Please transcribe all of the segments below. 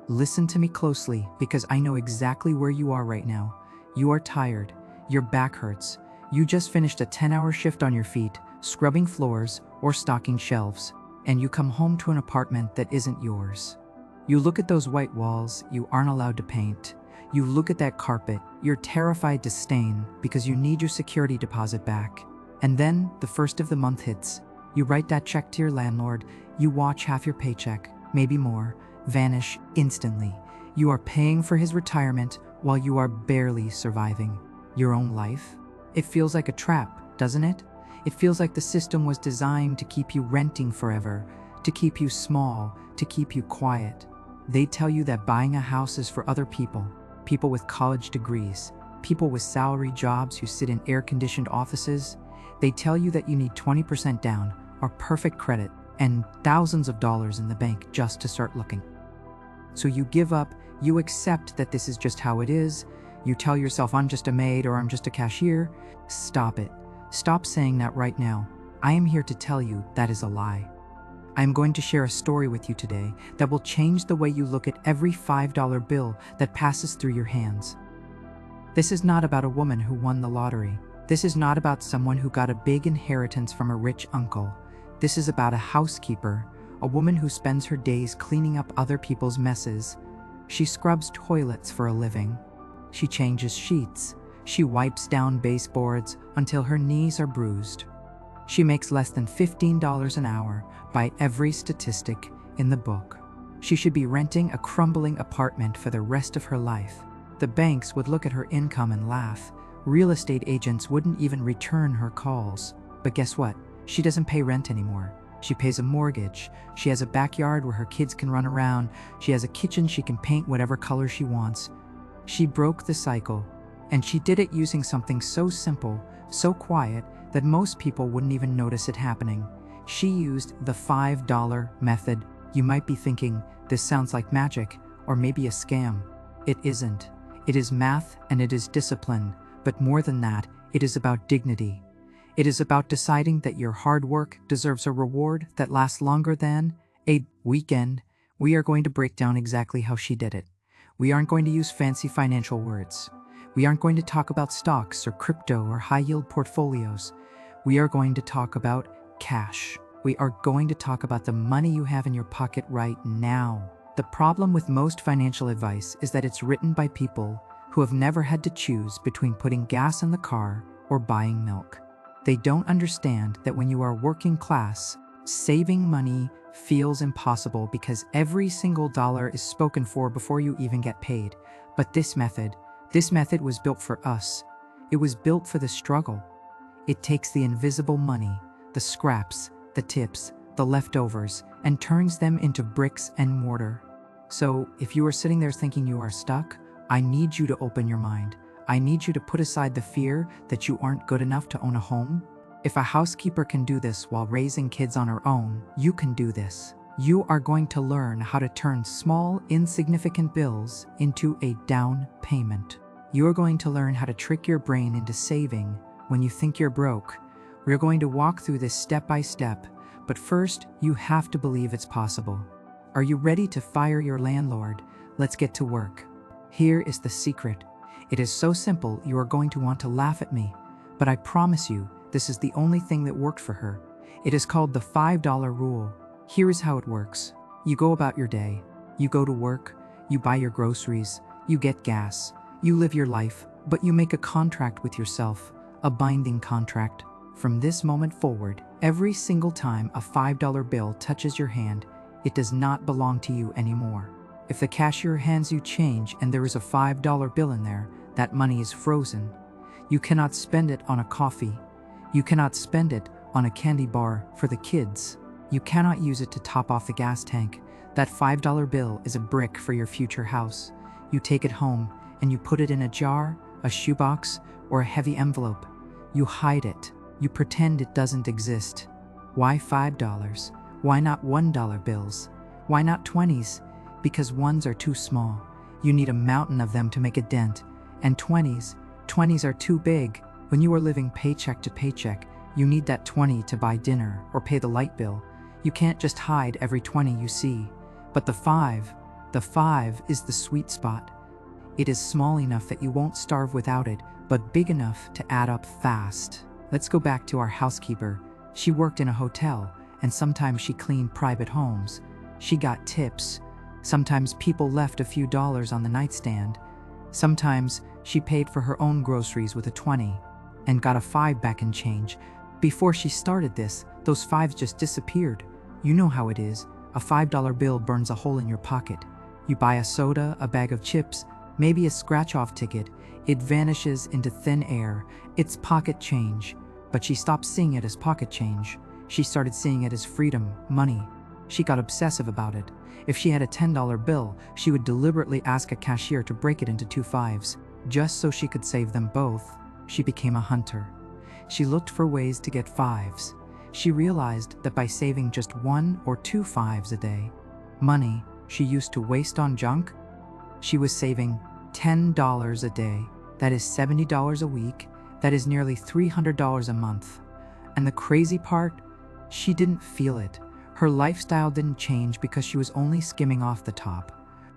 Listen to me closely because I know exactly where you are right now. You are tired, your back hurts, you just finished a 10-hour shift on your feet, scrubbing floors or stocking shelves, and you come home to an apartment that isn't yours. You look at those white walls you aren't allowed to paint. You look at that carpet you're terrified to stain because you need your security deposit back. And then the first of the month hits. You write that check to your landlord, you watch half your paycheck, maybe more, vanish instantly. You are paying for his retirement while you are barely surviving your own life. It feels like a trap, doesn't it? It feels like the system was designed to keep you renting forever, to keep you small, to keep you quiet. They tell you that buying a house is for other people, people with college degrees, people with salary jobs who sit in air-conditioned offices. They tell you that you need 20% down or perfect credit and thousands of dollars in the bank just to start looking. So you give up, you accept that this is just how it is. You tell yourself, I'm just a maid or I'm just a cashier. Stop it. Stop saying that right now. I am here to tell you that is a lie. I am going to share a story with you today that will change the way you look at every $5 bill that passes through your hands. This is not about a woman who won the lottery. This is not about someone who got a big inheritance from a rich uncle. This is about a housekeeper, a woman who spends her days cleaning up other people's messes. She scrubs toilets for a living. She changes sheets. She wipes down baseboards until her knees are bruised. She makes less than $15 an hour by every statistic in the book. She should be renting a crumbling apartment for the rest of her life. The banks would look at her income and laugh. Real estate agents wouldn't even return her calls. But guess what? She doesn't pay rent anymore. She pays a mortgage. She has a backyard where her kids can run around. She has a kitchen she can paint whatever color she wants. She broke the cycle, and she did it using something so simple, so quiet, that most people wouldn't even notice it happening. She used the $5 method. You might be thinking, this sounds like magic, or maybe a scam. It isn't. It is math and it is discipline, but more than that, it is about dignity. It is about deciding that your hard work deserves a reward that lasts longer than a weekend. We are going to break down exactly how she did it. We aren't going to use fancy financial words. We aren't going to talk about stocks or crypto or high-yield portfolios. We are going to talk about cash. We are going to talk about the money you have in your pocket right now. The problem with most financial advice is that it's written by people who have never had to choose between putting gas in the car or buying milk. They don't understand that when you are working class, saving money feels impossible because every single dollar is spoken for before you even get paid. But this method was built for us. It was built for the struggle. It takes the invisible money, the scraps, the tips, the leftovers, and turns them into bricks and mortar. So if you are sitting there thinking you are stuck, I need you to open your mind. I need you to put aside the fear that you aren't good enough to own a home. If a housekeeper can do this while raising kids on her own, you can do this. You are going to learn how to turn small, insignificant bills into a down payment. You are going to learn how to trick your brain into saving when you think you're broke. We're going to walk through this step by step, but first, you have to believe it's possible. Are you ready to fire your landlord? Let's get to work. Here is the secret. It is so simple you are going to want to laugh at me, but I promise you, this is the only thing that worked for her. It is called the $5 rule. Here is how it works. You go about your day. You go to work. You buy your groceries. You get gas. You live your life, but you make a contract with yourself, a binding contract. From this moment forward, every single time a $5 bill touches your hand, it does not belong to you anymore. If the cashier hands you change and there is a $5 bill in there, that money is frozen. You cannot spend it on a coffee. You cannot spend it on a candy bar for the kids. You cannot use it to top off the gas tank. That $5 bill is a brick for your future house. You take it home and you put it in a jar, a shoebox, or a heavy envelope. You hide it. You pretend it doesn't exist. Why $5? Why not $1 bills? Why not 20s? Because ones are too small. You need a mountain of them to make a dent. And 20s are too big. When you are living paycheck to paycheck, you need that 20 to buy dinner or pay the light bill. You can't just hide every 20 you see. But the The 5 is the sweet spot. It is small enough that you won't starve without it, but big enough to add up fast. Let's go back to our housekeeper. She worked in a hotel, and sometimes she cleaned private homes. She got tips. Sometimes people left a few dollars on the nightstand. Sometimes she paid for her own groceries with a 20 and got a 5 back in change. Before she started this, those 5s just disappeared. You know how it is. A $5 bill burns a hole in your pocket. You buy a soda, a bag of chips, maybe a scratch-off ticket. It vanishes into thin air. It's pocket change. But she stopped seeing it as pocket change. She started seeing it as freedom, money. She got obsessive about it. If she had a $10 bill, she would deliberately ask a cashier to break it into 2 5s, just so she could save them both. She became a hunter. She looked for ways to get 5s. She realized that by saving just 1 or 2 5s a day, money she used to waste on junk, she was saving $10 a day. That is $70 a week. That is nearly $300 a month. And the crazy part, she didn't feel it. Her lifestyle didn't change because she was only skimming off the top.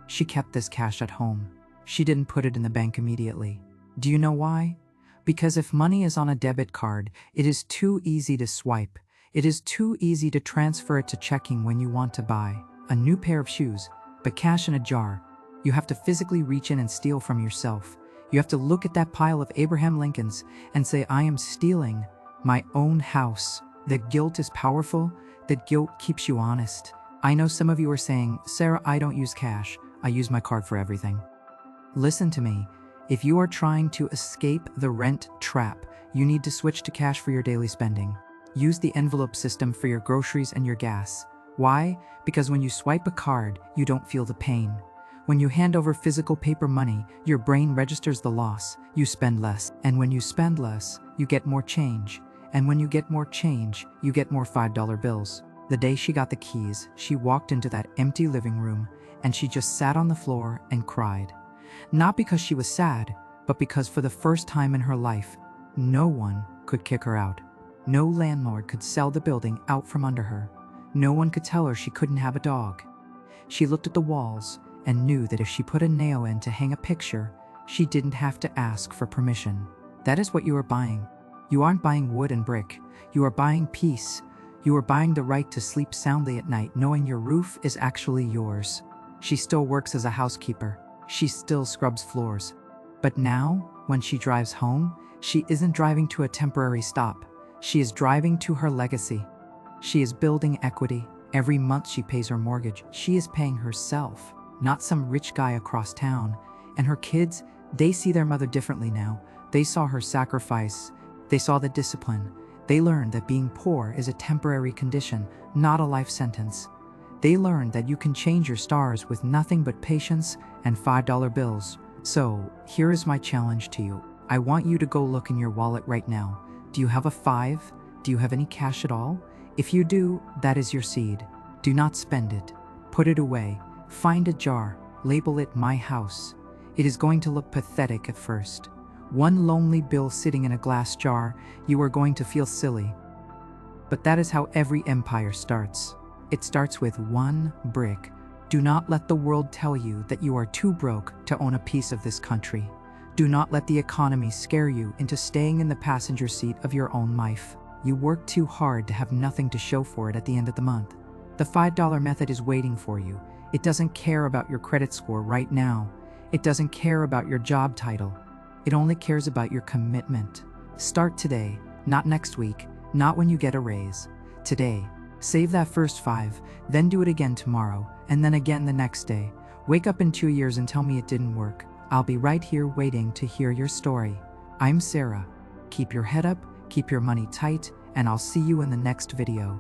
She kept this cash at home. She didn't put it in the bank immediately. Do you know why? Because if money is on a debit card, it is too easy to swipe. It is too easy to transfer it to checking when you want to buy a new pair of shoes, but cash in a jar. You have to physically reach in and steal from yourself. You have to look at that pile of Abraham Lincolns and say, I am stealing my own house. That guilt is powerful. That guilt keeps you honest. I know some of you are saying, Sarah, I don't use cash. I use my card for everything. Listen to me. If you are trying to escape the rent trap, you need to switch to cash for your daily spending. Use the envelope system for your groceries and your gas. Why? Because when you swipe a card, you don't feel the pain. When you hand over physical paper money, your brain registers the loss. You spend less. And when you spend less, you get more change. And when you get more change, you get more $5 bills. The day she got the keys, she walked into that empty living room and she just sat on the floor and cried. Not because she was sad, but because for the first time in her life, no one could kick her out. No landlord could sell the building out from under her. No one could tell her she couldn't have a dog. She looked at the walls and knew that if she put a nail in to hang a picture, she didn't have to ask for permission. That is what you are buying. You aren't buying wood and brick. You are buying peace. You are buying the right to sleep soundly at night knowing your roof is actually yours. She still works as a housekeeper. She still scrubs floors. But now, when she drives home, she isn't driving to a temporary stop. She is driving to her legacy. She is building equity. Every month she pays her mortgage. She is paying herself, not some rich guy across town. And her kids, they see their mother differently now. They saw her sacrifice. They saw the discipline. They learned that being poor is a temporary condition, not a life sentence. They learned that you can change your stars with nothing but patience and $5 bills. So, here is my challenge to you. I want you to go look in your wallet right now. Do you have a 5? Do you have any cash at all? If you do, that is your seed. Do not spend it. Put it away. Find a jar. Label it my house. It is going to look pathetic at first. One lonely bill sitting in a glass jar, you are going to feel silly. But that is how every empire starts. It starts with 1 brick. Do not let the world tell you that you are too broke to own a piece of this country. Do not let the economy scare you into staying in the passenger seat of your own life. You work too hard to have nothing to show for it at the end of the month. The $5 method is waiting for you. It doesn't care about your credit score right now. It doesn't care about your job title. It only cares about your commitment. Start today, not next week, not when you get a raise. Today. Save that first 5, then do it again tomorrow, and then again the next day. Wake up in 2 years and tell me it didn't work. I'll be right here waiting to hear your story. I'm Sarah. Keep your head up, keep your money tight, and I'll see you in the next video.